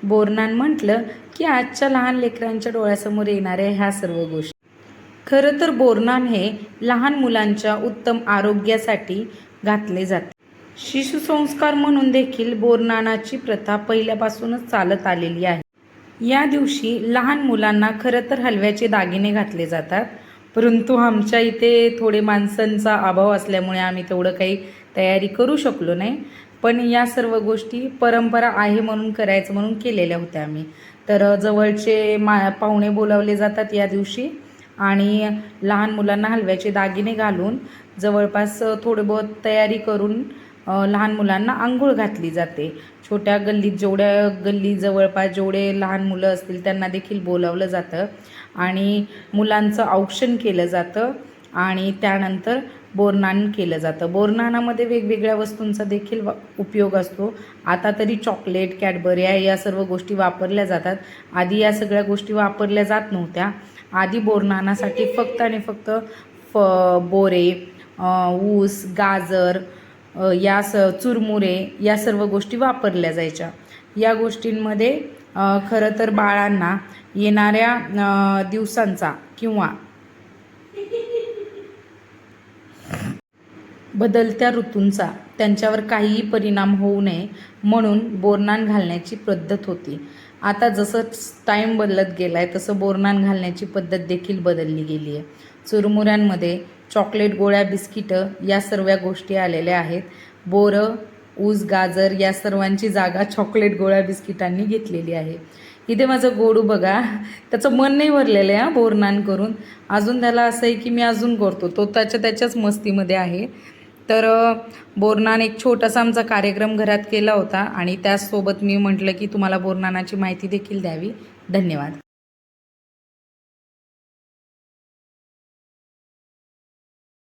बोरनान म्हटलं की आजच्या लहान लेकरांच्या डोळ्यासमोर येणाऱ्या ह्या सर्व गोष्टी. खरं तर बोरनान हे लहान मुलांच्या उत्तम आरोग्यासाठी घातले जाते. शिशुसंस्कार म्हणून देखील बोरनानाची प्रथा पहिल्यापासूनच चालत आलेली आहे. या दिवशी लहान मुलांना खरं तर हलव्याचे दागिने घातले जातात, परंतु आमच्या इथे थोडे माणसांचा अभाव असल्यामुळे आम्ही तेवढं काही तयारी करू शकलो नाही. पण या सर्व गोष्टी परंपरा आहे म्हणून करायचं म्हणून केलेल्या होत्या आम्ही. तर जवळचे पाहुणे बोलावले जातात या दिवशी आणि लहान मुलांना हलव्याचे दागिने घालून जवळपास थोडे बहुत तयारी करून लहान मुलांना आंघोळ घातली जाते. छोट्या गल्लीत जेवढ्या गल्ली जवळपास जेवढे लहान मुलं असतील त्यांना देखील बोलावलं जातं आणि मुलांचं औक्षण केलं जातं आणि त्यानंतर बोरनान केलं जातं. बोरनानामध्ये वेगवेगळ्या वस्तूंचा देखील उपयोग असतो. आता तरी चॉकलेट, कॅडबऱ्या या सर्व गोष्टी वापरल्या जातात. आधी या सगळ्या गोष्टी वापरल्या जात नव्हत्या. आधी बोरनानासाठी फक्त आणि फक्त बोरे, ऊस, गाजर, चुरमुरे या सर्व गोष्टी वापरल्या जायच्या. या गोष्टींमध्ये खरं तर बाळांना येणाऱ्या दिवसांचा किंवा बदलत्या ऋतूंचा त्यांच्यावर काहीही परिणाम होऊ नये म्हणून बोरनान घालण्याची पद्धत होती. आता जसं टाईम बदलत गेला आहे तसं बोरनान घालण्याची पद्धत देखील बदलली गेली आहे. चुरमुऱ्यांमध्ये चॉकलेट, गोळ्या, बिस्किटं या सर्व गोष्टी आलेल्या आहेत. बोरं, ऊस, गाजर या सर्वांची जागा चॉकलेट, गोळ्या, बिस्किटांनी घेतलेली आहे. इथे माझं गोडू बघा, त्याचं मन नाही भरलेलं आहे बोरनान करून. अजून त्याला असं आहे की मी अजून करतो, तो त्याच्याच मस्तीमध्ये आहे. तर बोरनान एक छोटासा आमचा कार्यक्रम घरात केला होता आणि त्याचसोबत मी म्हटलं की तुम्हाला बोरनानाची माहिती देखील द्यावी. धन्यवाद.